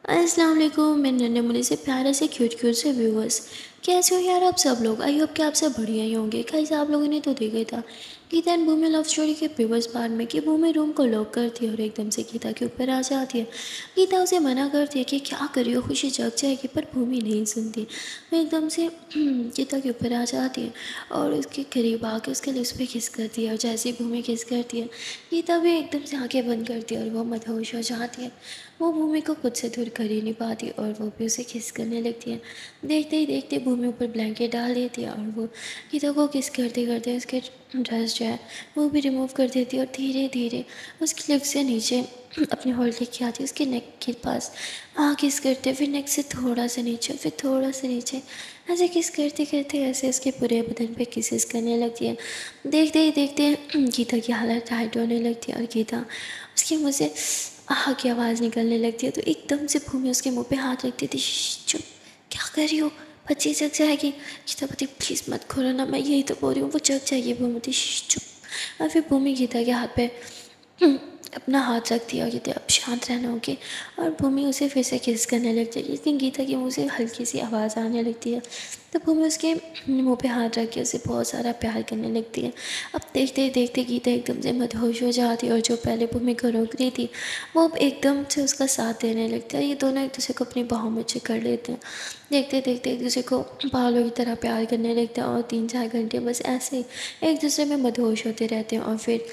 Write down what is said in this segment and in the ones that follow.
अस्सलाम वालेकुम मेरे नन्हे मुन्ने से प्यारे से क्यूट से व्यूवर्स। कैसे हो यार आप सब लोग? आई होप कि आप सब बढ़िया ही होंगे। गाइस आप लोगों ने तो देखा ही था Gita and Bhumi love story के प्रीवियस पार्ट में कि भूमि रूम को लॉक करती है और एकदम से गीता के ऊपर आ जाती है। गीता उसे मना करती है कि क्या कर रही हो, खुशी जग जाएगी, पर भूमि नहीं सुनती। वो एकदम से गीता के ऊपर आ जाती है और उसके करीब आके उसके लिप्स पे किस करती है और जैसे ही भूमि किस करती है गीता भी एकदम से आंखें बंद करती है और वो मदहोश हो जाती है। वो भूमि को खुद से दूर कर ही नहीं पाती और वो भी उसे किस करने लगती है। देखते ही देखते भूमि ऊपर ब्लैंकेट डाल देती है और वो गीता को किस करते करते उसके ड्रेस जो है वो भी रिमूव कर देती है और धीरे धीरे उसकी लिप्स से नीचे अपनी होल्ड लेके आती है उसके नेक के पास। किस करते फिर नेक से थोड़ा सा नीचे फिर थोड़ा सा नीचे, ऐसे किस करते करते ऐसे उसके पूरे बदन पे किसेस करने लगती है। देखते ही देखते गीता की हालत टाइट होने लगती है और गीता उसके मुँह से की आवाज़ निकलने लगती है। तो एकदम से भूमि उसके मुंह पे हाथ रख देती, चुप, क्या कर रही हो, बच्ची जग जाएगी। गीता बोलती प्लीज़ मत खोलो ना, मैं यही तो बोल रही हूँ, वो जग जाएगी। भूमि बोलती चुप। और फिर भूमि गीता के हाथ पे अपना हाथ रख दिया, कहते अब शांत रहना होगी। और भूमि उसे फिर से किस करने लगती है, लेकिन गीता के मुँह से हल्की सी आवाज़ आने लगती है। तो भूमि उसके मुंह पे हाथ रख के उसे बहुत सारा प्यार करने लगती है। अब देखते ही देखते गीता एकदम से मदहोश हो जाती है और जो पहले भूमि को रोक रही थी वो अब एकदम से उसका साथ देने लगता है। ये दोनों एक दूसरे को अपनी बाहों में कर लेते हैं। देखते देखते एक दूसरे को बालों की तरह प्यार करने लगते हैं और 3-4 घंटे बस ऐसे ही एक दूसरे में मदहोश होते रहते हैं और फिर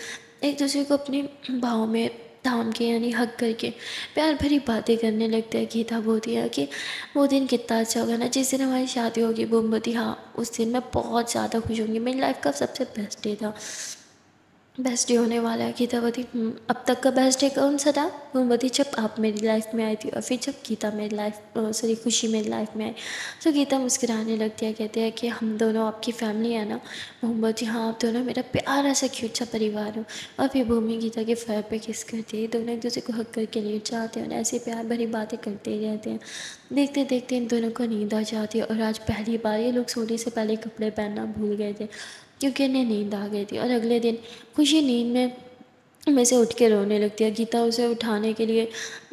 एक दूसरे को अपनी बाहों में थाम के यानी हक करके प्यार भरी बातें करने लगते हैं। गीता बोलती है कि वो दिन कितना अच्छा होगा ना जिस दिन हमारी शादी होगी। बोमबती हाँ, उस दिन मैं बहुत ज़्यादा खुश होंगी, मेरी लाइफ का सबसे बेस्ट डे था, बेस्ट डे होने वाला है। गीता बोलती अब तक का बेस्ट डे कौन सा था? मोमबत्ती जब आप मेरी लाइफ में आई थी और फिर जब गीता मेरी लाइफ सॉरी खुशी मेरी लाइफ में आई। तो गीता मुस्कुराने लगती है, कहते हैं कि हम दोनों आपकी फैमिली है ना। मोमबत्ती हाँ, आप दोनों मेरा प्यारा सा क्यूट सा परिवार हो। और फिर भूमि गीता के फर पे किस करती है, दोनों एक दूसरे को हक करके लेट जाते हैं और ऐसे प्यार भरी बातें करते ही रहते हैं। देखते देखते इन दोनों को नींद आ जाती है और आज पहली बार ये लोग सोने से पहले कपड़े पहनना भूल गए थे क्योंकि इन्हें नींद आ गई थी। और अगले दिन खुशी नींद में से उठ के रोने लगती है। गीता उसे उठाने के लिए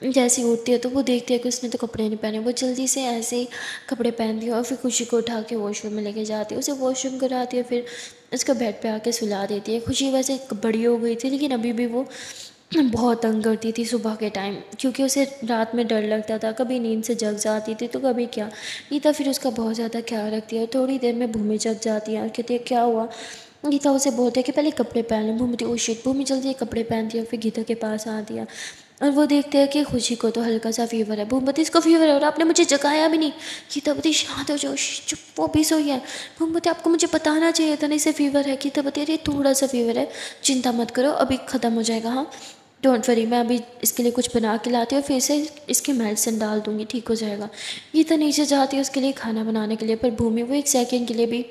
जैसे ही उठती है तो वो देखती है कि उसने तो कपड़े नहीं पहने। वो जल्दी से ऐसे ही कपड़े पहनती है और फिर खुशी को उठा के वॉशरूम में लेके जाती है, उसे वॉशरूम कराती है, फिर उसको बेड पे आके सुला देती है। खुशी वैसे बड़ी हो गई थी लेकिन अभी भी वो बहुत तंग करती थी सुबह के टाइम, क्योंकि उसे रात में डर लगता था, कभी नींद से जग जाती थी तो कभी क्या। गीता फिर उसका बहुत ज़्यादा ख्याल रखती है और थोड़ी देर में भूमि जग जाती है और कहती है क्या हुआ। गीता उसे बोलते है कि पहले कपड़े पहन ले। भूमि ओ शिट, भूमि जल्दी कपड़े पहनती है और फिर गीता के पास आती है और वो देखते हैं कि खुशी को तो हल्का सा फीवर है। भूमि इसको फीवर है और आपने मुझे जगाया भी नहीं। गीता बती शांत हो जाओ, चुप, वो भी सोई है। भूमि आपको मुझे बताना चाहिए था ना इसे फीवर है। गीता बती अरे थोड़ा सा फीवर है, चिंता मत करो, अभी ख़त्म हो जाएगा। हाँ डोंट वरी, मैं अभी इसके लिए कुछ बना के लाती हूँ, फिर से इसकी मेडिसिन डाल दूँगी, ठीक हो जाएगा। गीता नीचे जाती है उसके लिए खाना बनाने के लिए, पर भूमि वो एक सेकंड के लिए भी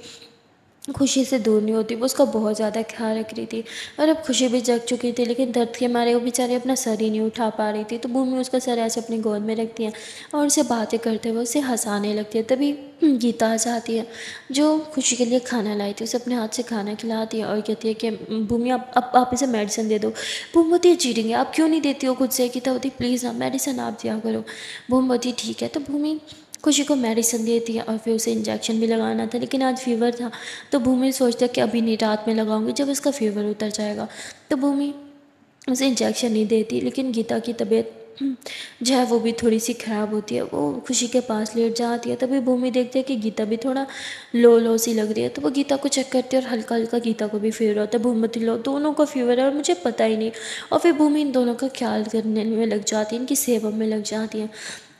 खुशी से दूर नहीं होती। वो उसका बहुत ज़्यादा ख्याल रख रही थी और अब खुशी भी जग चुकी थी लेकिन दर्द के मारे वो बेचारी अपना सर ही नहीं उठा पा रही थी। तो भूमि उसका सर ऐसे अपनी गोद में रखती है और उसे बातें करते हुए उसे हंसाने लगती है। तभी गीता आ जाती है जो खुशी के लिए खाना लाई थी, उसे अपने हाथ से खाना खिलाती है और कहती है कि भूमि आप इसे मेडिसिन दे दो। भूमि होती है चीटिंग, आप क्यों नहीं देती हो खुद से। गीता होती प्लीज़ आप मेडिसिन आप दिया करो। भूमि होती ठीक है। तो भूमि खुशी को मेडिसिन देती है और फिर उसे इंजेक्शन भी लगाना था लेकिन आज फीवर था। तो भूमि सोचता है कि अभी नहीं, रात में लगाऊंगी जब इसका फीवर उतर जाएगा। तो भूमि उसे इंजेक्शन नहीं देती लेकिन गीता की तबीयत जो है वो भी थोड़ी सी ख़राब होती है। वो खुशी के पास लेट जाती है। तभी भूमि देखती है कि गीता भी थोड़ा लो सी लग रही है। तो वो गीता को चेक करती है और हल्का हल्का गीता को भी फीवर होता है। भूमि लो दोनों को फीवर है और मुझे पता ही नहीं। और फिर भूमि इन दोनों का ख्याल करने में लग जाती है, इनकी सेवा में लग जाती है।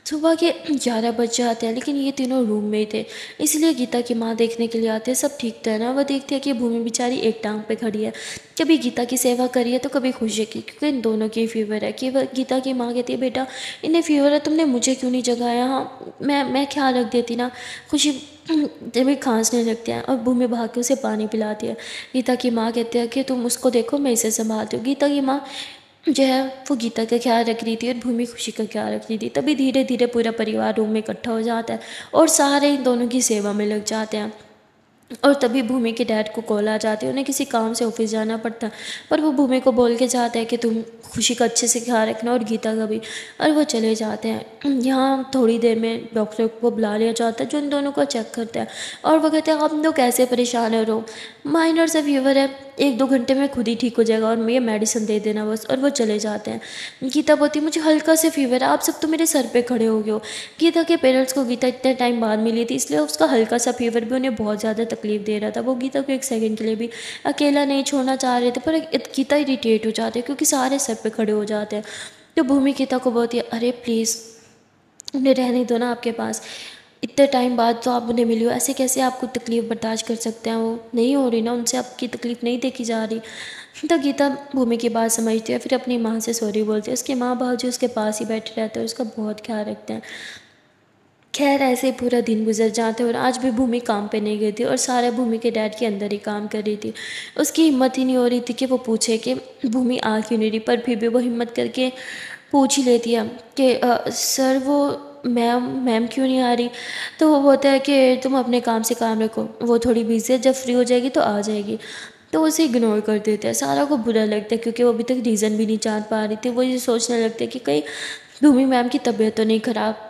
सुबह के 11 बज जाते हैं लेकिन ये तीनों रूम में ही थे, इसलिए गीता की माँ देखने के लिए आते हैं सब ठीक तो है ना। वह देखती है कि भूमि बेचारी एक टांग पे खड़ी है, कभी गीता की सेवा करी है तो कभी खुशी की, क्योंकि इन दोनों की फीवर है। कि वह गीता की माँ कहती है बेटा इन्हें फीवर है, तुमने मुझे क्यों नहीं जगाया। हाँ मैं ख्याल रख देती ना। खुशी जब भी खांसने लगते हैं और भूमि भाग के उसे पानी पिलाती है। गीता की माँ कहती है कि तुम उसको देखो, मैं इसे संभालती हूँ। गीता की माँ जो है वो गीता का ख्याल रख रही थी और भूमि खुशी का ख्याल रख रही थी। तभी धीरे धीरे पूरा परिवार रूम में इकट्ठा हो जाता है और सारे इन दोनों की सेवा में लग जाते हैं। और तभी भूमि के डैड को कॉल आ जाती है, उन्हें किसी काम से ऑफिस जाना पड़ता है, पर वो भूमि को बोल के जाता है कि तुम खुशी का अच्छे से ख्याल रखना और गीता का भी, और वो चले जाते हैं। यहाँ थोड़ी देर में डॉक्टर को बुला लिया जाता है जो इन दोनों को चेक करता है, और वो कहते हैं आप लोग कैसे परेशान हो रहो, माइनर सा फीवर है, 1-2 घंटे में खुद ही ठीक हो जाएगा और ये मेडिसिन दे देना बस, और वो चले जाते हैं। गीता बोलती मुझे हल्का से फीवर है, आप सब तो मेरे सर पे खड़े हो गए हो। गीता के पेरेंट्स को गीता इतने टाइम बाद मिली थी, इसलिए उसका हल्का सा फीवर भी उन्हें बहुत ज़्यादा तकलीफ दे रहा था। वो गीता को एक सेकंड के लिए भी अकेला नहीं छोड़ना चाह रहे थे, पर गीता इरिटेट हो जाते हैं क्योंकि सारे सर पे खड़े हो जाते हैं। तो भूमि गीता को बोलती है अरे प्लीज़ उन्हें रहने दो ना आपके पास, इतने टाइम बाद तो आप उन्हें मिली हो, ऐसे कैसे आपको तकलीफ़ बर्दाश्त कर सकते हैं, वो नहीं हो रही ना, उनसे आपकी तकलीफ़ नहीं देखी जा रही। तो गीता भूमि की बात समझती है, फिर अपनी माँ से सॉरी बोलती है। उसके माँ बाबू उसके पास ही बैठे रहते हैं, उसका बहुत ख्याल रखते हैं। खैर ऐसे ही पूरा दिन गुजर जाता है और आज भी भूमि काम पे नहीं गई थी और सारा भूमि के डैड के अंदर ही काम कर रही थी। उसकी हिम्मत ही नहीं हो रही थी कि वो पूछे कि भूमि आ क्यों नहीं रही, पर फिर भी वो हिम्मत करके पूछ ही लेती है कि सर वो मैम मैम क्यों नहीं आ रही। तो वो बोलता है कि तुम अपने काम से काम रखो, वो थोड़ी बिजी है, जब फ्री हो जाएगी तो आ जाएगी। तो उसे इग्नोर कर देते हैं। सारा को बुरा लगता है क्योंकि वो अभी तक रीज़न भी नहीं जान पा रही थी। वो ये सोचने लगते हैं कि कहीं भूमि मैम की तबीयत तो नहीं ख़राब,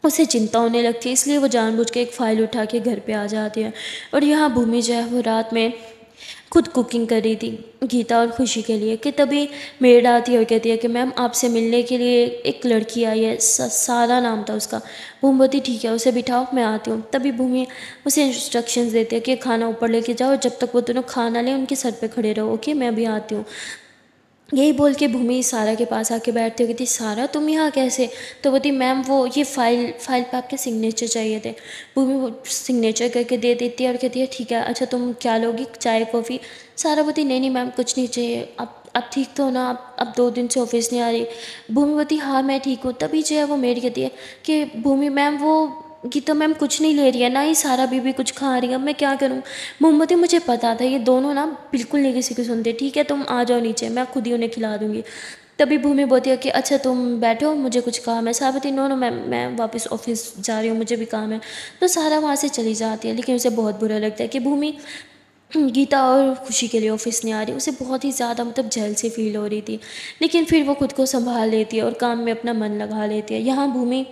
उसे चिंता होने लगती है, इसलिए वो जानबूझ के एक फ़ाइल उठा के घर पे आ जाती है। और यहाँ भूमि जो है वो रात में खुद कुकिंग कर रही थी गीता और खुशी के लिए, कि तभी मेड आती है और कहती है कि मैम आपसे मिलने के लिए एक लड़की आई है, सारा नाम था उसका। भूमि बोलती ठीक है उसे बिठाओ मैं आती हूँ। तभी भूमि उसे इंस्ट्रक्शंस देती है कि खाना ऊपर लेके जाओ, जब तक वो दोनों खाना लें उनके सर पे खड़े रहो, ओके मैं भी आती हूँ। यही बोल के भूमि सारा के पास आके बैठती हो, कहती सारा तुम यहाँ कैसे। तो बोलती मैम वो ये फाइल पे आपके सिग्नेचर चाहिए थे। भूमि वो सिग्नेचर करके दे देती है और कहती है ठीक है अच्छा तुम क्या लोगी, चाय कॉफ़ी। सारा बोलती नहीं नहीं मैम कुछ नहीं चाहिए, आप ठीक तो हो ना, आप 2 दिन से ऑफिस नहीं आ रही। भूमि बोलती हाँ मैं ठीक हूँ। तभी जो है वो मेड कहती है कि भूमि मैम वो गीता मैम कुछ नहीं ले रही है, ना ही सारा बीबी कुछ खा रही है, अब मैं क्या करूँ। मोमबत्ती मुझे पता था ये दोनों ना बिल्कुल नहीं किसी को सुनते, ठीक है तुम आ जाओ नीचे मैं खुद ही उन्हें खिला दूँगी। तभी भूमि बोलती है कि अच्छा तुम बैठो मुझे कुछ काम है। सावित्री नो नो मैम मैं वापस ऑफिस जा रही हूँ, मुझे भी काम है। तो सारा वहाँ से चली जाती है, लेकिन उसे बहुत बुरा लगता है कि भूमि गीता और खुशी के लिए ऑफिस नहीं आ रही। उसे बहुत ही ज़्यादा मतलब जेल से फील हो रही थी, लेकिन फिर वो खुद को संभाल लेती है और काम में अपना मन लगा लेती है। यहाँ भूमि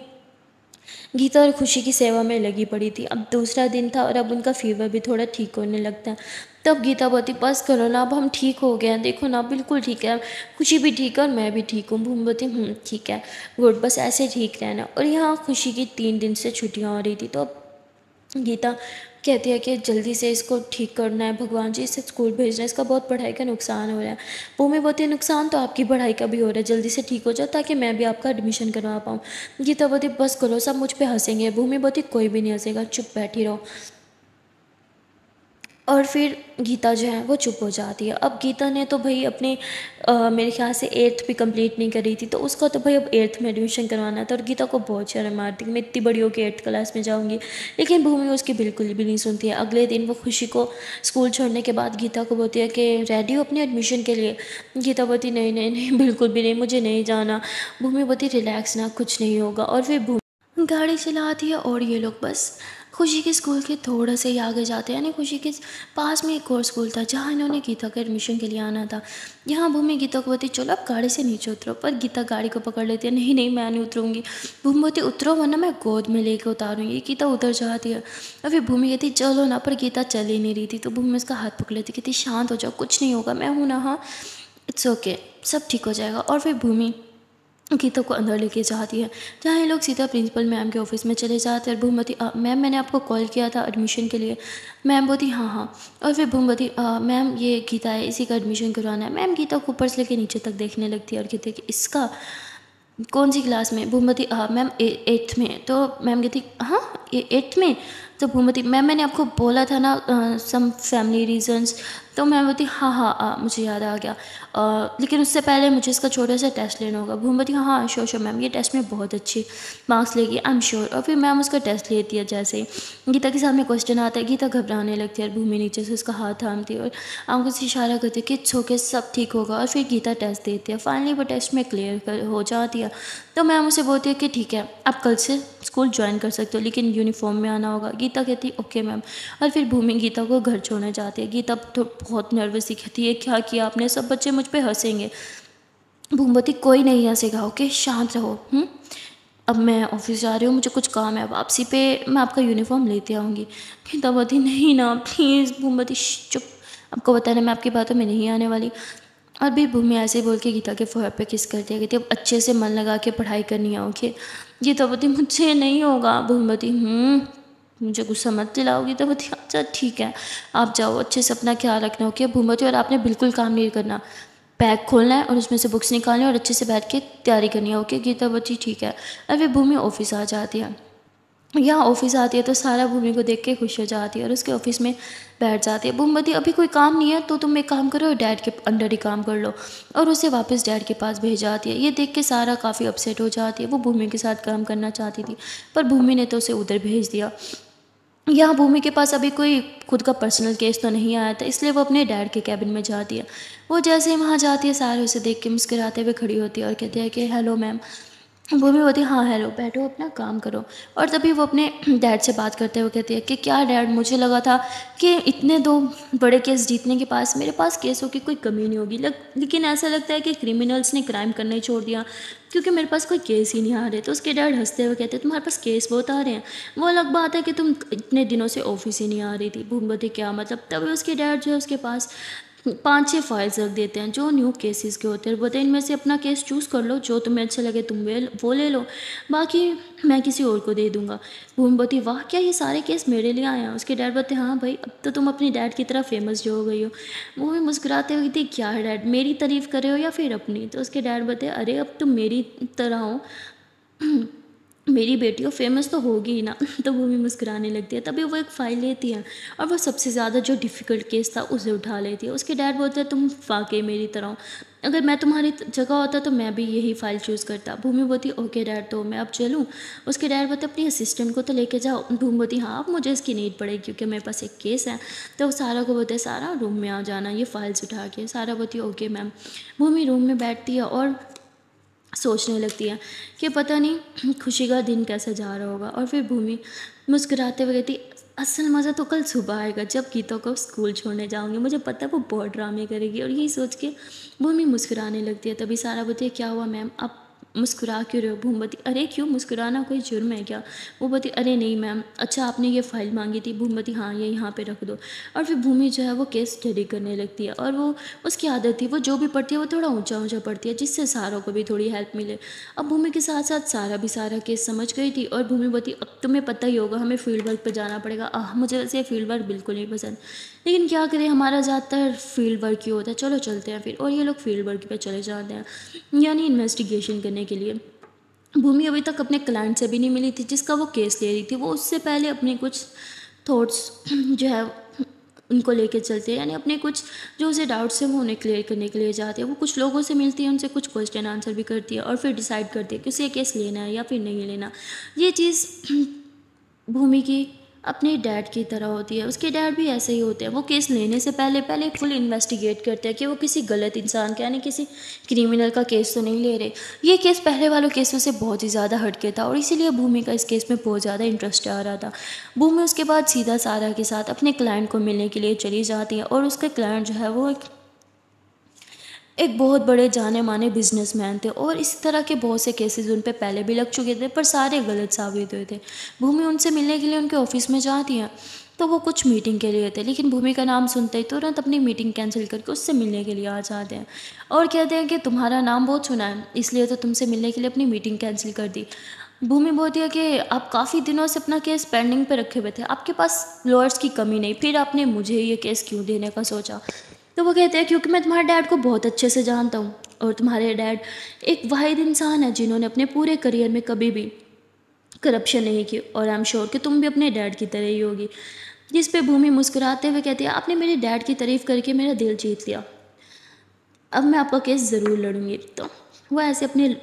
गीता और खुशी की सेवा में लगी पड़ी थी। अब दूसरा दिन था और अब उनका फीवर भी थोड़ा ठीक होने लगता है। तब गीता बोलती बस करो ना, अब हम ठीक हो गए हैं, देखो ना बिल्कुल ठीक है, खुशी भी ठीक है और मैं भी ठीक हूँ। भूमि बोलती ठीक है गुड, बस ऐसे ठीक रहना। और यहाँ खुशी की 3 दिन से छुट्टियाँ हो रही थी, तो अब गीता कहती है कि जल्दी से इसको ठीक करना है, भगवान जी इसे स्कूल भेजना है, इसका बहुत पढ़ाई का नुकसान हो रहा है। भूमि बोलती है नुकसान तो आपकी पढ़ाई का भी हो रहा है, जल्दी से ठीक हो जाओ ताकि मैं भी आपका एडमिशन करवा पाऊँ। गीता बोलती बस करो सब मुझ पे हंसेंगे। भूमि बोलती कोई भी नहीं हंसेगा, चुप बैठी रहो। और फिर गीता जो है वो चुप हो जाती है। अब गीता ने तो भाई अपने मेरे ख्याल से 8th भी कंप्लीट नहीं करी थी, तो उसका तो भाई अब 8th में एडमिशन करवाना था। और गीता को बहुत शर्म मारती कि मैं इतनी बड़ी होकर 8th क्लास में जाऊंगी, लेकिन भूमि उसकी बिल्कुल भी नहीं सुनती है। अगले दिन वो खुशी को स्कूल छोड़ने के बाद गीता को बोलती है कि रेडी हो अपने एडमिशन के लिए। गीता बोलती नहीं नहीं नहीं बिल्कुल भी नहीं, मुझे नहीं जाना। भूमि बोलती रिलैक्स ना, कुछ नहीं होगा। और फिर भूमि गाड़ी चलाती है और ये लोग बस खुशी के स्कूल के थोड़ा से ही आगे जाते हैं, यानी खुशी के पास में एक और स्कूल था जहाँ इन्होंने गीता का एडमिशन के लिए आना था। यहाँ भूमि गीता को बोलती चलो अब गाड़ी से नीचे उतरो, पर गीता गाड़ी को पकड़ लेती है, नहीं नहीं मैं नहीं उतरूँगी। भूमि बोलती उतरो वरना मैं गोद में लेके उतारूँगी। गीता उतर जाती है और फिर भूमि कहती चलो ना, पर गीता चल ही नहीं रही थी। तो भूमि उसका हाथ पकड़ लेती, कहती शांत हो जाओ, कुछ नहीं होगा, मैं हूँ ना, हाँ इट्स ओके, सब ठीक हो जाएगा। और फिर भूमि गीता को अंदर लेके जाती है, जहाँ ये लोग सीधा प्रिंसिपल मैम के ऑफिस में चले जाते हैं। और भूमि मैम मैंने आपको कॉल किया था एडमिशन के लिए। मैम बोलती हाँ हाँ। और फिर भूमि मैम ये गीता है, इसी का एडमिशन करवाना है। मैम गीता को ऊपर से लेके नीचे तक देखने लगती है और कहती है कि इसका कौन सी क्लास में। भूमि मैम 8th में। तो मैम कहती हाँ 8th में। तो भूमि मैम मैंने आपको बोला था ना सम फैमिली रीजंस। तो मैम बोलती हाँ हाँ मुझे याद आ गया, लेकिन उससे पहले मुझे इसका छोटा सा टेस्ट लेना होगा। भूमि बोलती हाँ श्योर श्योर मैम, ये टेस्ट में बहुत अच्छी मार्क्स लेगी, आई एम श्योर। और फिर मैम उसका टेस्ट लेती है। जैसे ही गीता के सामने क्वेश्चन आता है, गीता घबराने लगती है और भूमि नीचे से उसका हाथ थामती है और आंखों से इशारा करती है कि इट्स ओके सब ठीक होगा। और फिर गीता टेस्ट देती है, फाइनली वो टेस्ट में क्लियर हो जाती है। तो मैम उसे बोलती है कि ठीक है आप कल से स्कूल ज्वाइन कर सकते हो, लेकिन यूनिफॉर्म में आना होगा। गीता कहती ओके मैम। और फिर भूमि गीता को घर छोड़ने जाती है। गीता तो बहुत नर्वस सी कहती है क्या किया आपने, सब बच्चे मुझ पे हंसेंगे। भूमवती कोई नहीं हंसेगा, ओके शांत रहो। अब मैं ऑफिस जा रही हूँ, मुझे कुछ काम है, वापसी पे मैं आपका यूनिफॉर्म लेते आऊँगी। गीतावती नहीं ना प्लीज़। भूमवती चुप, आपको बताना मैं आपकी बातों में नहीं आने वाली। और भी भूमि ऐसे ही बोल के गीता के फोrehead पे किस करती है। कहती अब अच्छे से मन लगा के पढ़ाई करनी है, ओके। गीतावती मुझे नहीं होगा। भूमवती मुझे गुस्सा मत दिलाओ। गीतावती अच्छा ठीक है, आप जाओ, अच्छे से अपना ख्याल रखना, ओके। भूमवती और आपने बिल्कुल काम नहीं करना, बैग खोलना है और उसमें से बुक्स निकालनी है और अच्छे से बैठ के तैयारी करनी है, ओके। गीतावती ठीक है। और फिर भूमि ऑफिस आ जाती है। यहाँ ऑफिस आती है तो सारा भूमि को देख के खुश हो जाती है और उसके ऑफिस में बैठ जाती है। भूमवती अभी कोई काम नहीं है तो तुम एक काम करो, डैड के अंडर ही काम कर लो। और उसे वापस डैड के पास भेज जाती है। ये देख के सारा काफ़ी अपसेट हो जाती है। वो भूमि के साथ काम करना चाहती थी पर भूमि ने तो उसे उधर भेज दिया। यहाँ भूमि के पास अभी कोई खुद का पर्सनल केस तो नहीं आया था, इसलिए वो अपने डैड के कैबिन में जाती है। वो जैसे ही वहाँ जाती है सारे उसे देख के मुस्कुराते हुए खड़ी होती है और कहती है कि हेलो मैम। भूमि होती है हाँ हेलो, बैठो अपना काम करो। और तभी वो अपने डैड से बात करते हुए कहती है कि क्या डैड, मुझे लगा था कि इतने 2 बड़े केस जीतने के पास मेरे पास केसों की कोई कमी नहीं होगी, लेकिन ऐसा लगता है कि क्रिमिनल्स ने क्राइम करना ही छोड़ दिया क्योंकि मेरे पास कोई केस ही नहीं आ रहे। तो उसके डैड हंसते हुए कहते हैं तुम्हारे पास केस बहुत आ रहे हैं, वो अलग बात है कि तुम इतने दिनों से ऑफिस ही नहीं आ रही थी। भूमवती क्या मतलब। तभी उसके डैड जो है उसके पास 5-6 फाइल्स रख देते हैं जो न्यू केसेस के होते हैं। बोलते इनमें से अपना केस चूज़ कर लो, जो तुम्हें अच्छा लगे तुम वो ले लो, बाकी मैं किसी और को दे दूंगा। भूमवती वाह क्या ये सारे केस मेरे लिए आए हैं। उसके डैड बोलते हाँ भाई, अब तो तुम अपनी डैड की तरह फेमस जो हो गई हो। वो भी मुस्कुराते हुए थी क्या है डैड, मेरी तारीफ कर रहे हो या फिर अपनी। तो उसके डैड बोलते अरे अब तुम मेरी तरह हो, मेरी बेटी हो, फेमस तो होगी ही ना। तो भूमि मुस्कुराने लगती है। तभी वो एक फ़ाइल लेती है और वो सबसे ज़्यादा जो डिफ़िकल्ट केस था उसे उठा लेती है। उसके डैड बोलते हैं तुम वाकई मेरी तरह हो, अगर मैं तुम्हारी जगह होता तो मैं भी यही फ़ाइल चूज़ करता। भूमि बोलती ओके डैड, तो मैं अब चलूँ। उसके डैड बोलते अपनी असिस्टेंट को तो लेके जाओ। भूमि बोलती हाँ अब मुझे इसकी नीड पड़ेगी क्योंकि मेरे पास एक केस है। तो सारा को बोलते सारा रूम में आ जाना ये फाइल्स उठा के। सारा बोलती ओके मैम। भूमि रूम में बैठती है और सोचने लगती है कि पता नहीं खुशी का दिन कैसे जा रहा होगा। और फिर भूमि मुस्कुराते हुए कहती असल मज़ा तो कल सुबह आएगा जब गीता को स्कूल छोड़ने जाऊंगी, मुझे पता है वो बहुत ड्रामे करेगी। और यही सोच के भूमि मुस्कुराने लगती है। तभी सारा बोलती है क्या हुआ मैम, आप मुस्कुरा क्यों रहे हो। भूमवती अरे क्यों, मुस्कुराना कोई जुर्म है क्या। वो बोलती अरे नहीं मैम, अच्छा आपने ये फ़ाइल मांगी थी। भूमवती हाँ ये यहाँ पे रख दो। और फिर भूमि जो है वो केस स्टडी करने लगती है और वो उसकी आदत थी वो जो भी पढ़ती है वो थोड़ा ऊंचा ऊंचा पढ़ती है जिससे सारों को भी थोड़ी हेल्प मिले। अब भूमि के साथ साथ सारा भी सारा केस समझ गई थी। और भूमि बोलती अब तुम्हें पता ही होगा हमें फील्ड वर्क पर जाना पड़ेगा। मुझे वैसे फील्ड वर्क बिल्कुल नहीं पसंद, लेकिन क्या करें हमारा ज़्यादातर फील्ड वर्क ही होता है, चलो चलते हैं फिर। और ये लोग फील्ड वर्क पे चले जाते हैं यानी इन्वेस्टिगेशन करने के लिए। भूमि अभी तक अपने क्लाइंट से भी नहीं मिली थी जिसका वो केस ले रही थी। वो उससे पहले अपने कुछ थॉट्स जो है उनको लेके चलते हैं, यानी अपने कुछ जो उसे डाउट्स है वो उन्हें क्लियर करने के लिए जाते हैं। वो कुछ लोगों से मिलती है, उनसे कुछ क्वेश्चन आंसर भी करती है और फिर डिसाइड करती है कि उसे केस लेना है या फिर नहीं लेना। ये चीज़ भूमि की अपने डैड की तरह होती है। उसके डैड भी ऐसे ही होते हैं, वो केस लेने से पहले पहले फुल इन्वेस्टिगेट करते हैं कि वो किसी गलत इंसान का यानी किसी क्रिमिनल का केस तो नहीं ले रहे। ये केस पहले वालों केसों से बहुत ही ज़्यादा हटके था और इसीलिए भूमि का इस केस में बहुत ज़्यादा इंटरेस्ट आ रहा था। भूमि उसके बाद सीधा सारा के साथ अपने क्लाइंट को मिलने के लिए चली जाती है और उसके क्लाइंट जो है वो एक बहुत बड़े जाने माने बिजनेसमैन थे और इस तरह के बहुत से केसेस उन पे पहले भी लग चुके थे पर सारे गलत साबित हुए थे। भूमि उनसे मिलने के लिए उनके ऑफिस में जाती है तो वो कुछ मीटिंग के लिए थे, लेकिन भूमि का नाम सुनते ही तुरंत अपनी मीटिंग कैंसिल करके उससे मिलने के लिए आ जाते हैं और कहते हैं कि तुम्हारा नाम बहुत सुना है इसलिए तो तुमसे मिलने के लिए अपनी मीटिंग कैंसिल कर दी। भूमि बोलती है कि आप काफ़ी दिनों से अपना केस पेंडिंग पे रखे हुए थे, आपके पास लॉयर्स की कमी नहीं, फिर आपने मुझे ये केस क्यों देने का सोचा। तो वो कहते हैं क्योंकि मैं तुम्हारे डैड को बहुत अच्छे से जानता हूँ और तुम्हारे डैड एक वाहिद इंसान है जिन्होंने अपने पूरे करियर में कभी भी करप्शन नहीं की और आई एम श्योर कि तुम भी अपने डैड की तरह ही होगी। जिस पे भूमि मुस्कुराते हुए कहती है आपने मेरे डैड की तारीफ़ करके मेरा दिल जीत लिया, अब मैं आपका केस ज़रूर लड़ूंगी। तो वो ऐसे अपने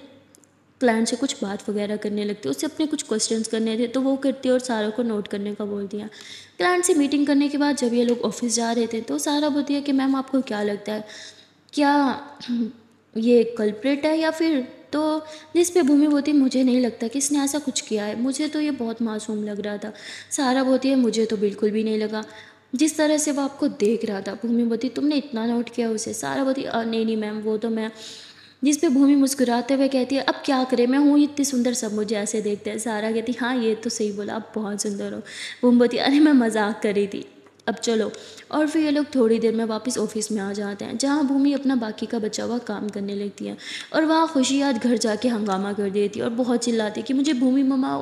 क्लाइंट से कुछ बात वगैरह करने लगती है, उससे अपने कुछ क्वेश्चंस करने थे तो वो करती है और सारा को नोट करने का बोलती है। क्लाइंट से मीटिंग करने के बाद जब ये लोग ऑफिस जा रहे थे तो सारा बोलती है कि मैम आपको क्या लगता है क्या ये कल्प्रेट है या फिर तो जिस पे भूमि बोलती है मुझे नहीं लगता कि इसने ऐसा कुछ किया है, मुझे तो ये बहुत मासूम लग रहा था। सारा बोलती है मुझे तो बिल्कुल भी नहीं लगा, जिस तरह से वो आपको देख रहा था। भूमि बोलती तुमने इतना नोट किया उसे? सारा बोलती नहीं नहीं मैम वो तो मैं। जिस पे भूमि मुस्कुराते हुए कहती है अब क्या करें, मैं हूँ इतनी सुंदर, सब मुझे ऐसे देखते हैं। सारा कहती हाँ ये तो सही बोला, आप बहुत सुंदर हो। भूमि बोलती अरे मैं मजाक कर रही थी, अब चलो। और फिर ये लोग थोड़ी देर में वापस ऑफिस में आ जाते हैं, जहाँ भूमि अपना बाकी का बचा हुआ काम करने लगती है। और वहाँ खुशी आज घर जाके हंगामा कर देती है और बहुत चिल्लाती है कि मुझे भूमि मम्मा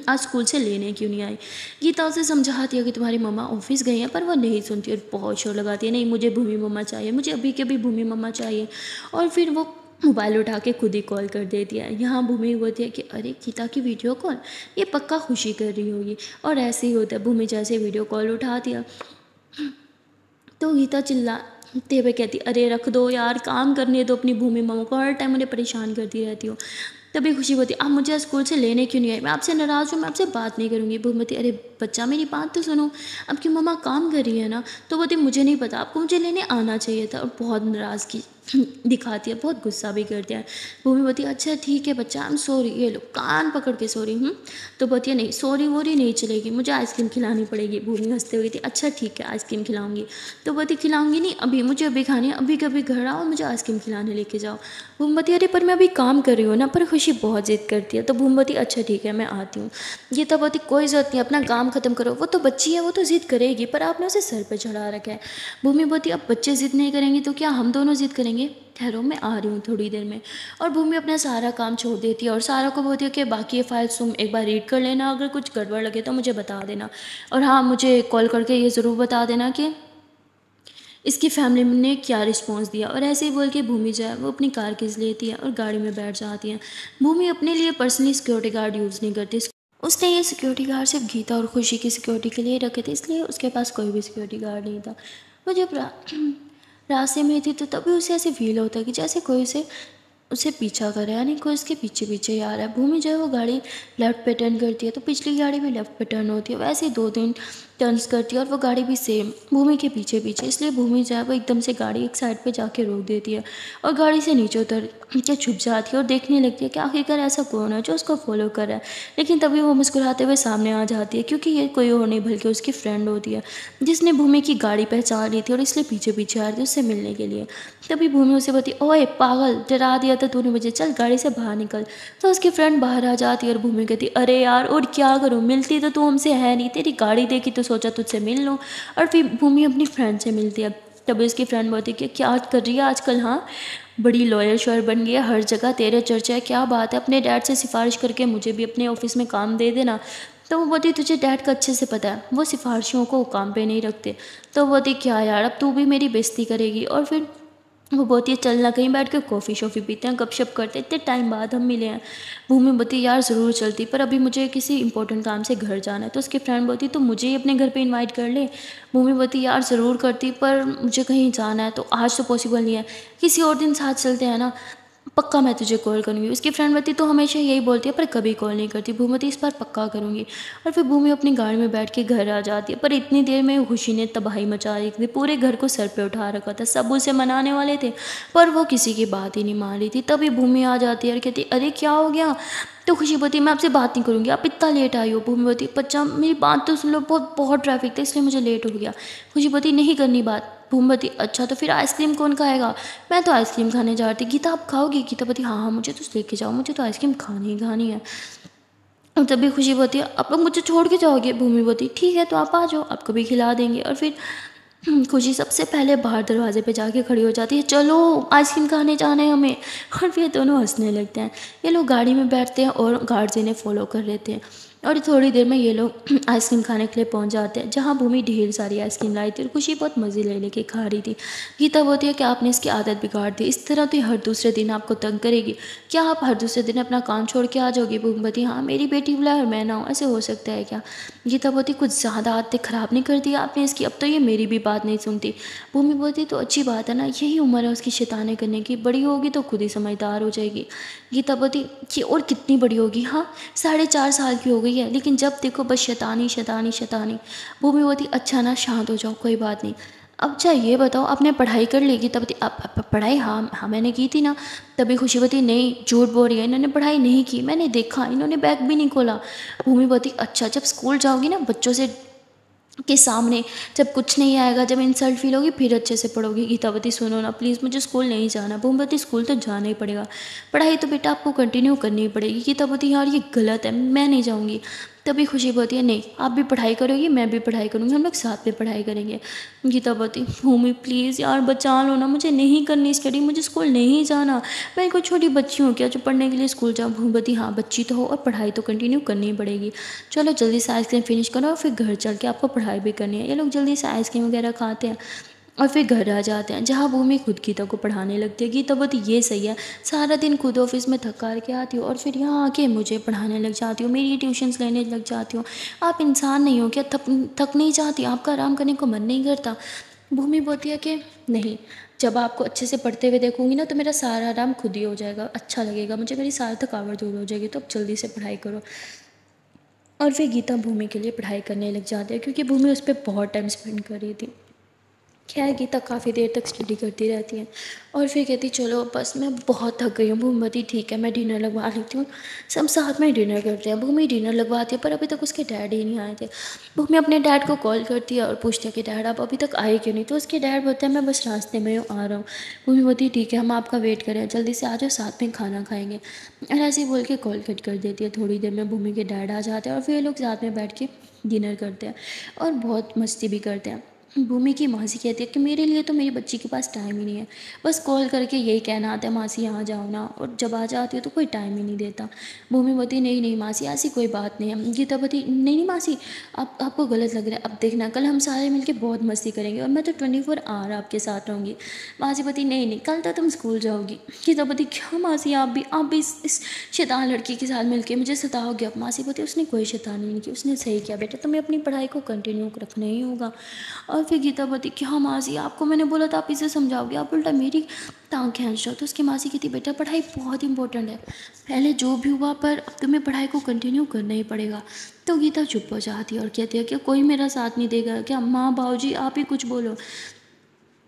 आज स्कूल से लेने क्यों नहीं आई। गीता उसे समझाती है कि तुम्हारी मम्मा ऑफिस गई हैं, पर वो नहीं सुनती और बहुत शोर लगाती है, नहीं मुझे भूमि मम्मा चाहिए, मुझे अभी के अभी भूमि मम्मा चाहिए। और फिर वो मोबाइल उठा के खुद ही कॉल कर देती है। यहाँ भूमि होती है कि अरे गीता की वीडियो कॉल, ये पक्का खुशी कर रही होगी। और ऐसे ही होता है, भूमि जैसे वीडियो कॉल उठा दिया तो गीता चिल्लाते हुए कहती अरे रख दो यार, काम करने दो अपनी भूमि मम्मा को, हर टाइम उन्हें परेशान करती रहती हो। तभी खुशी होती आप मुझे स्कूल से लेने क्यों नहीं आई, मैं आपसे नाराज़ हूँ, मैं आपसे बात नहीं करूँगी। भूमि अरे बच्चा मेरी बात तो सुनो, आपकी मम्मा काम कर रही है ना। तो बोलती मुझे नहीं पता, आपको मुझे लेने आना चाहिए था। और बहुत नाराज़गी दिखाती है, बहुत गुस्सा भी करती है। भूमि बोलती अच्छा ठीक है बच्चा, आई एम सॉरी, ये लो कान पकड़ के सॉरी हूँ। तो बोलती है नहीं सॉरी वोरी नहीं चलेगी, मुझे आइसक्रीम खिलानी पड़ेगी। भूमि हंसते हुए थी अच्छा ठीक है आइसक्रीम खिलाऊंगी। तो बोलती खिलाऊंगी नहीं अभी, मुझे अभी खानी है, अभी कभी घर आओ मुझे आइसक्रीम खिलाने लेके जाओ। भूमि बोलती अरे पर मैं अभी काम कर रही हूँ ना। पर खुशी बहुत जिद करती है। तो भूमि बोलती अच्छा ठीक है मैं आती हूँ। ये तब बोलती कोई ज़रूरत नहीं, अपना काम ख़त्म करो, वो तो बच्ची है वो तो जिद करेगी, पर आपने उसे सर पर चढ़ा रखा है। भूमि बोलती अब बच्चे जिद नहीं करेंगे तो क्या हम दोनों जिद करेंगे, ठहरो मैं आ रही हूँ थोड़ी देर में। और भूमि अपना सारा काम छोड़ देती है और सारा को बोलती है कि बाकी ये फाइल्स तुम एक बार रीड कर लेना, अगर कुछ गड़बड़ लगे तो मुझे बता देना। और हाँ मुझे कॉल करके ये ज़रूर बता देना कि इसकी फैमिली ने क्या रिस्पॉन्स दिया। और ऐसे ही बोल के भूमि जो है वो अपनी कार खींच लेती है और गाड़ी में बैठ जाती है। भूमि अपने लिए पर्सनली सिक्योरिटी गार्ड यूज़ नहीं करती, उसने ये सिक्योरिटी गार्ड सिर्फ गीता और खुशी की सिक्योरिटी के लिए रखे थे, इसलिए उसके पास कोई भी सिक्योरिटी गार्ड नहीं था। वो जब रास्ते में थी तो तभी उसे ऐसे फील होता है कि जैसे कोई उसे पीछा कर रहा है, यानी कोई उसके पीछे पीछे ही आ रहा है। भूमि जो है वो गाड़ी लेफ्ट पे टर्न करती है तो पिछली गाड़ी भी लेफ्ट पे टर्न होती है, वैसे ही 2-3 टर्न्स करती है और वो गाड़ी भी सेम भूमि के पीछे पीछे। इसलिए भूमि जो है वो एकदम से गाड़ी एक साइड पे जाके रोक देती है और गाड़ी से नीचे उतर के छुप जाती है और देखने लगती है कि आखिरकार ऐसा कौन है जो उसको फॉलो कर रहा है। लेकिन तभी वो मुस्कुराते हुए सामने आ जाती है, क्योंकि ये कोई और नहीं बल्कि उसकी फ्रेंड होती है, जिसने भूमि की गाड़ी पहचान ली थी और इसलिए पीछे पीछे आ रही थी उससे मिलने के लिए। तभी भूमि उसे बोलती ओए पागल, डरा दिया था तूने मुझे, चल गाड़ी से बाहर निकल। तो उसकी फ्रेंड बाहर आ जाती है और भूमि कहती अरे यार और क्या करूँ, मिलती तो तू हमसे है नहीं, तेरी गाड़ी देखी तो सोचा तुझसे मिल लूँ। और फिर भूमि अपनी फ्रेंड से मिलती है। तभी उसकी फ्रेंड बोलती है कि क्या कर रही है आजकल, हाँ बड़ी लॉयल शॉयर बन गई है, हर जगह तेरे चर्चा है, क्या बात है, अपने डैड से सिफारिश करके मुझे भी अपने ऑफिस में काम दे देना। तो वो बोलती तुझे डैड का अच्छे से पता है, वो सिफारिशों को काम पे नहीं रखते। तो वो बोलती क्या यार अब तू भी मेरी बेइज्जती करेगी। और फिर वो बोलती है चलना कहीं बैठ के कॉफ़ी शॉफ़ी पीते हैं, गपशप करते हैं, इतने टाइम बाद हम मिले हैं। भूमि बोलती यार ज़रूर चलती, पर अभी मुझे किसी इंपॉर्टेंट काम से घर जाना है। तो उसकी फ्रेंड बोलती तो मुझे ही अपने घर पे इनवाइट कर ले। भूमि बोलती यार ज़रूर करती, पर मुझे कहीं जाना है तो आज तो पॉसिबल नहीं है, किसी और दिन साथ चलते हैं ना, पक्का मैं तुझे कॉल करूँगी। उसकी फ्रेंड बोलती तो हमेशा यही बोलती है पर कभी कॉल नहीं करती। भूमि बोलती इस बार पक्का करूँगी। और फिर भूमि अपनी गाड़ी में बैठ के घर आ जाती है, पर इतनी देर में खुशी ने तबाही मचा दी थी, पूरे घर को सर पे उठा रखा था, सब उसे मनाने वाले थे पर वो किसी की बात ही नहीं मान रही थी। तभी भूमि आ जाती है और कहती अरे क्या हो गया। तो खुशी बोलती मैं आपसे बात नहीं करूँगी, आप इतना लेट आई हो। भूमि बोलती बच्चा मेरी बात तो सुन लो, बहुत बहुत ट्रैफिक था इसलिए मुझे लेट हो गया। खुशी बोलती नहीं करनी बात। भूमि बोलती अच्छा तो फिर आइसक्रीम कौन खाएगा, मैं तो आइसक्रीम खाने जा रही थी। गीता आप खाओगी, गीता बोलती हाँ हाँ मुझे तो लेके जाओ, मुझे तो आइसक्रीम खानी ही खानी है। और तभी खुशी बोलती है आप लोग मुझे छोड़ के जाओगे। भूमि बोलती ठीक है तो आप आ जाओ, आपको भी खिला देंगे। और फिर खुशी सबसे पहले बाहर दरवाजे पे जाके खड़ी हो जाती है, चलो आइसक्रीम खाने जाना है हमें। और फिर दोनों हंसने लगते हैं। ये लोग गाड़ी में बैठते हैं और गार्ड्स इन्हें फॉलो कर लेते हैं और थोड़ी देर में ये लोग आइसक्रीम खाने के लिए पहुंच जाते हैं, जहां भूमि ढेर सारी आइसक्रीम लाई थी और खुशी बहुत मज़े ले लेके खा रही थी। गीता बोलती है कि आपने इसकी आदत बिगाड़ दी, इस तरह तो ये हर दूसरे दिन आपको तंग करेगी, क्या आप हर दूसरे दिन अपना काम छोड़ के आ जाओगी। भूमि बोलती हाँ मेरी बेटी बुलाए और मैं ना हूँ, ऐसे हो सकता है क्या। गीता बोलती कुछ ज़्यादा आदतें ख़राब नहीं कर दी आपने इसकी, अब तो ये मेरी भी बात नहीं सुनती। भूमि बोलती तो अच्छी बात है ना, यही उम्र है उसकी शैतानी करने की, बड़ी होगी तो खुद ही समझदार हो जाएगी। गीता बोलती कि और कितनी बड़ी होगी, हाँ 4.5 साल की हो गई है, लेकिन जब देखो बस शैतानी शैतानी शैतानी। भूमि बोलती अच्छा ना शांत हो जाओ, कोई बात नहीं, अब अच्छा ये बताओ, आपने पढ़ाई कर ली? गीतावती पढ़ाई, हाँ हाँ मैंने की थी ना। तभी खुशीवती, नहीं झूठ बोल रही है, इन्होंने पढ़ाई नहीं की, मैंने देखा इन्होंने बैग भी नहीं खोला। भूमिवती, अच्छा जब स्कूल जाओगी ना बच्चों से के सामने, जब कुछ नहीं आएगा, जब इंसल्ट फील होगी, फिर अच्छे से पढ़ोगी। गीतावती सुनो ना प्लीज़, मुझे स्कूल नहीं जाना। भूमिवती, स्कूल तो जाना ही पड़ेगा, पढ़ाई तो बेटा आपको कंटिन्यू करनी ही पड़ेगी। गीतावती, यार ये गलत है, मैं नहीं जाऊँगी। तभी खुशी बोलती है, नहीं आप भी पढ़ाई करोगी, मैं भी पढ़ाई करूँगी, हम लोग साथ में पढ़ाई करेंगे। गीतावती, भूमि प्लीज़ यार बचा लो ना, मुझे नहीं करनी स्टडी, मुझे स्कूल नहीं जाना, मैं कोई छोटी बच्ची हूँ क्या जो पढ़ने के लिए स्कूल जाऊँ? भूमिवती, हाँ बच्ची तो हो और पढ़ाई तो कंटिन्यू करनी ही पड़ेगी। चलो जल्दी से आइसक्रीम फिनिश करो और फिर घर चल के आपको पढ़ाई भी करनी है। ये लोग जल्दी से आइसक्रीम वगैरह खाते हैं और फिर घर आ जाते हैं, जहाँ भूमि खुद गीता को पढ़ाने लगती है। गीतावती, ये सही है, सारा दिन खुद ऑफिस में थक कर के आती हो और फिर यहाँ आके मुझे पढ़ाने लग जाती हो, मेरी ट्यूशन्स लेने लग जाती हो। आप इंसान नहीं हो क्या? थक नहीं जाती? आपका आराम करने को मन नहीं करता? भूमि बोलती है कि नहीं, जब आपको अच्छे से पढ़ते हुए देखूंगी ना तो मेरा सारा आराम खुद ही हो जाएगा, अच्छा लगेगा मुझे, मेरी सारी थकावट दूर हो जाएगी। तो अब जल्दी से पढ़ाई करो। और फिर गीता भूमि के लिए पढ़ाई करने लग जाती है, क्योंकि भूमि उस पर बहुत टाइम स्पेंड कर रही थी। खैर गीता काफ़ी देर तक स्टडी करती रहती है और फिर कहती, चलो बस मैं बहुत थक गई हूँ। भूमिवती, ठीक है मैं डिनर लगवा लेती हूँ। सब साथ में डिनर करते हैं। भूमि डिनर लगवाती है पर अभी तक उसके डैड ही नहीं आए थे। भूमि अपने डैड को कॉल करती है और पूछती है कि डैड आप अभी तक आए क्यों नहीं? तो उसके डैड बोलते हैं, मैं बस रास्ते में आ रहा हूँ। भूमिवती, ठीक है हम आपका वेट करें, जल्दी से आ जाओ, साथ में खाना खाएंगे। और ऐसे ही बोल के कॉल कट कर देती है। थोड़ी देर में भूमि के डैड आ जाते हैं और फिर ये लोग साथ में बैठ के डिनर करते हैं और बहुत मस्ती भी करते हैं। भूमि की मासी कहती है कि मेरे लिए तो मेरी बच्ची के पास टाइम ही नहीं है, बस कॉल करके यही कहना आता है, मासी यहाँ जाओ ना, और जब आ जाती हो तो कोई टाइम ही नहीं देता। भूमि बोलती, नहीं नहीं मासी ऐसी कोई बात नहीं है। गीतावती, नहीं नहीं मासी, आपको गलत लग रहा है, अब देखना कल हम सारे मिलके बहुत मस्ती करेंगे और मैं तो 24 आवर आपके साथ रहूँगी। मासी बोलती, नहीं नहीं कल तो तुम स्कूल जाओगी। गीतावती, क्या मासी आप भी इस शैतान लड़की के साथ मिलके मुझे सताओगे? अब मासी बोलती, उसने कोई शैतानी नहीं की, उसने सही किया बेटा, तुम्हें अपनी पढ़ाई को कंटिन्यू रखना ही होगा। और फिर गीतावती, क्या मासी आपको मैंने बोला था आप इसे समझाओगे, आप उल्टा मेरी टांग खींच रहे हो। तो उसकी मासी कहती, बेटा पढ़ाई बहुत इंपॉर्टेंट है, पहले जो भी हुआ पर अब तुम्हें पढ़ाई को कंटिन्यू करना ही पड़ेगा। तो गीता चुप हो जाती है और कहती है कि कोई मेरा साथ नहीं देगा क्या? माँ भाऊजी आप ही कुछ बोलो।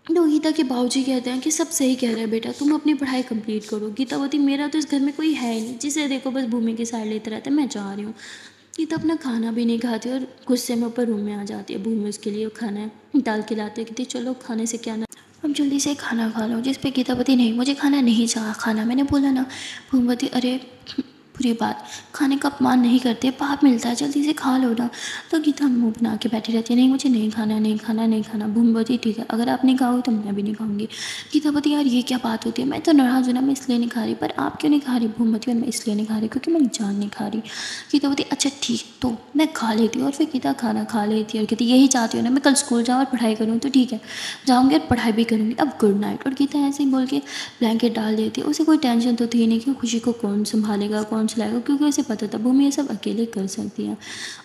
तो गीता के बाबूजी कहते हैं कि सब सही कह रहे हैं बेटा, तुम अपनी पढ़ाई कंप्लीट करो। गीतावती, मेरा तो इस घर में कोई है ही नहीं, जिसे देखो बस भूमि की साइड लेते रहते हैं, मैं जा रही हूँ। गीता अपना खाना भी नहीं खाती और गुस्से में ऊपर रूम में आ जाती है। भूमि उसके लिए खाना डाल के लाते, कहती चलो खाने से क्या ना, अब जल्दी से खाना खा लो। जिस पे गीतावती, नहीं मुझे खाना नहीं चाह, खाना मैंने बोला ना। भूमवती, अरे बुरी बात, खाने का अपमान नहीं करते, पाप मिलता है, जल्दी से खा लो ना। तो गीता मुंह बना के बैठी रहती है, नहीं मुझे नहीं खाना नहीं खाना नहीं खाना। भूमवती, ठीक है अगर आप नहीं खाओगे तो मैं भी नहीं खाऊंगी। गीतावती, यार ये क्या बात होती है, मैं तो नाराज़ हूँ ना, मैं इसलिए नहीं खा रही, पर आप क्यों नहीं खा रही? भूमवती, और मैं इसलिए नहीं खा रही क्योंकि मेरी जान नहीं खा रही। गीतावती, अच्छा ठीक तो मैं खा लेती हूँ। और फिर गीता खाना खा लेती है और कहती, यही चाहती हूँ ना मैं कल स्कूल जाऊँ और पढ़ाई करूँ, तो ठीक है जाऊँगी और पढ़ाई भी करूँगी, अब गुड नाइट। और गीता ऐसे ही बोल के ब्लैंकेट डाल देती है। उसे कोई टेंशन तो थी नहीं कि खुशी को कौन संभालेगा कौन चलाएगा, क्योंकि उसे पता था भूमि ये सब अकेले कर सकती है।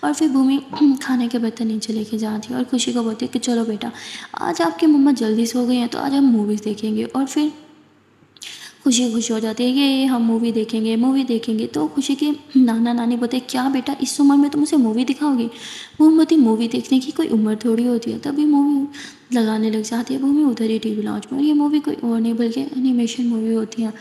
और फिर भूमि खाने के बर्तन नीचे लेके जाती है और खुशी को बोलती है कि चलो बेटा आज आपकी मम्मा जल्दी सो गई हैं तो आज हम मूवीज़ देखेंगे। और फिर खुशी खुश हो जाती है, ये हम मूवी देखेंगे मूवी देखेंगे। तो खुशी के नाना नानी बोलते, क्या बेटा इस उम्र में तुम उसे मूवी दिखाओगी? भूमि, मूवी देखने की कोई उम्र थोड़ी होती है। तभी मूवी लगाने लग जाती है भूमि उधर ही टीवी लॉन्च में, और ये मूवी कोई और नहीं बल्कि एनिमेशन मूवी होती है।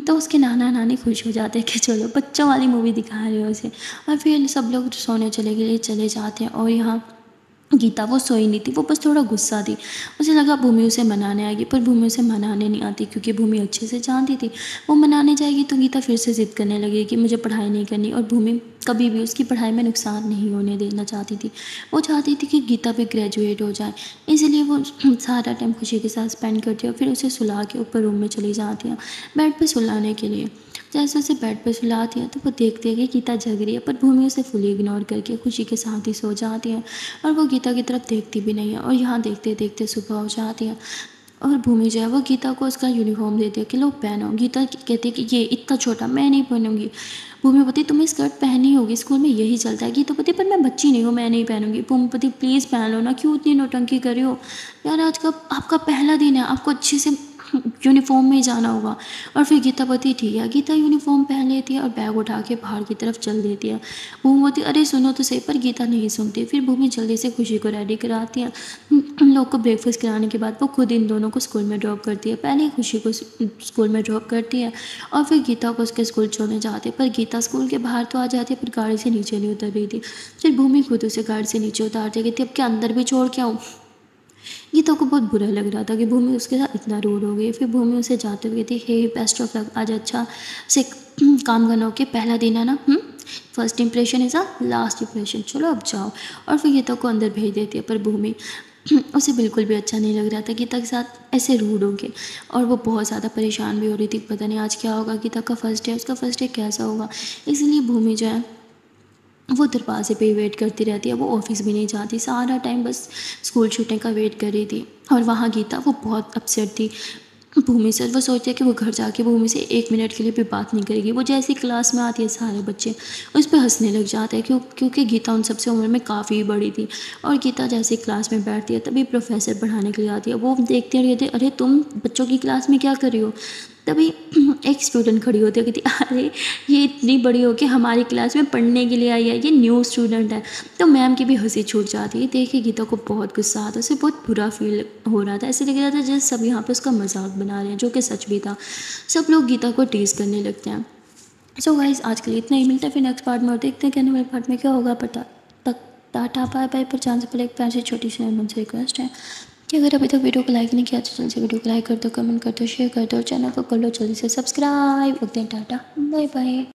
तो उसके नाना नानी खुश हो जाते हैं कि चलो बच्चों वाली मूवी दिखा रहे हो उसे। और फिर सब लोग सोने चले जाते हैं। और यहाँ गीता वो सोई नहीं थी, वो बस थोड़ा गुस्सा थी। उसे लगा भूमि उसे मनाने आएगी, पर भूमि उसे मनाने नहीं आती, क्योंकि भूमि अच्छे से जानती थी वो मनाने जाएगी तो गीता फिर से ज़िद करने लगेगी कि मुझे पढ़ाई नहीं करनी। और भूमि कभी भी उसकी पढ़ाई में नुकसान नहीं होने देना चाहती थी। वो चाहती थी कि गीता भी ग्रेजुएट हो जाए, इसलिए वो सारा टाइम खुशी के साथ स्पेंड करती है और फिर उसे सुला के ऊपर रूम में चली जाती है बेड पर सुलाने के लिए। जैसे उसे बेड पर सुलाती है तो वो देखती है कि गीता जग रही है, पर भूमि उसे फुली इग्नोर करके खुशी के साथ ही सो जाती है और वो गीता की तरफ देखती भी नहीं है। और यहाँ देखते देखते सुबह हो जाती है और भूमि जो है वो गीता को उसका यूनिफॉर्म देती है कि लो पहनो। गीता कहती है कि ये इतना छोटा मैं नहीं पहनूंगी। भूमिपति, तुम्हें स्कर्ट पहनी होगी, स्कूल में यही चलता है। गीतापति, पर मैं बच्ची नहीं हूँ, मैं नहीं पहनूंगी। भूमिपति, प्लीज़ पहन लो ना, क्यों इतनी नौटंकी कर रही हो यार, आज का आपका पहला दिन है, आपको अच्छे से यूनिफॉर्म में ही जाना होगा। और फिर गीता बोलती ठीक है, गीता यूनिफॉर्म पहन लेती है और बैग उठा के बाहर की तरफ चल देती है। भूमि बोलती अरे सुनो तो सही, पर गीता नहीं सुनती। फिर भूमि जल्दी से खुशी को रेडी कराती है। उन लोग को ब्रेकफास्ट कराने के बाद वो खुद इन दोनों को स्कूल में ड्रॉप करती है। पहले खुशी को स्कूल में ड्रॉप करती है और फिर गीता को उसके स्कूल छोड़ने जाती है। पर गीता स्कूल के बाहर तो आ जाती है पर गाड़ी से नीचे नहीं उतर रही थी। फिर भूमि खुद उसे गाड़ी से नीचे उतारती कहती अब क्या अंदर भी छोड़ के आऊँ। गीता को बहुत बुरा लग रहा था कि भूमि उसके साथ इतना रूड हो गई। फिर भूमि उसे जाते हुए कहती हे बेस्ट ऑफ लक, आज अच्छा से काम करना, ओके पहला दिन है ना, first impression is a last impression, चलो अब जाओ। और फिर गीता को अंदर भेज देती है। पर भूमि उसे बिल्कुल भी अच्छा नहीं लग रहा था गीता के साथ ऐसे रूड हो के, और वो बहुत ज़्यादा परेशान भी हो रही थी, पता नहीं आज क्या होगा। गीता का फर्स्ट डे, उसका फर्स्ट डे कैसा होगा। इसलिए भूमि जो है वो दरवाजे पे ही वेट करती रहती है। वो ऑफिस भी नहीं जाती, सारा टाइम बस स्कूल छूटने का वेट कर रही थी। और वहाँ गीता वो बहुत अपसेट थी भूमि से। वो सोचती है कि वो घर जाके भूमि से 1 मिनट के लिए भी बात नहीं करेगी। वो जैसी क्लास में आती है सारे बच्चे उस पर हंसने लग जाते हैं क्योंकि गीता उन सबसे उम्र में काफ़ी बड़ी थी। और गीता जैसी क्लास में बैठती है तभी प्रोफेसर पढ़ाने के लिए आती है। वो देखते हैं कहते अरे तुम बच्चों की क्लास में क्या कर रही हो। तभी एक स्टूडेंट खड़ी होती है कहती अरे ये इतनी बड़ी हो के हमारी क्लास में पढ़ने के लिए आई है, ये न्यू स्टूडेंट है। तो मैम की भी हंसी छूट जाती है। देखिए गीता को बहुत गुस्सा आता है, उसे बहुत बुरा फील हो रहा था। ऐसे लग रहा था जैसे सब यहाँ पे उसका मजाक बना रहे हैं, जो कि सच भी था। सब लोग गीता को टीज़ करने लगते हैं। सो गाइस आज के लिए इतना ही, मिलता है फिर नेक्स्ट पार्ट में और देखते हैं कि आने वाले पार्ट में क्या होगा। पता तक टाटा बाय बाय। पर जान से पहले एक प्यार से छोटी सी मुझसे रिक्वेस्ट है कि अगर अभी तक वीडियो को लाइक नहीं किया तो जल्दी से वीडियो को लाइक कर दो, कमेंट कर दो, शेयर कर दो और चैनल को कर लो जल्दी से subscribe. Okay ta-ta bye bye.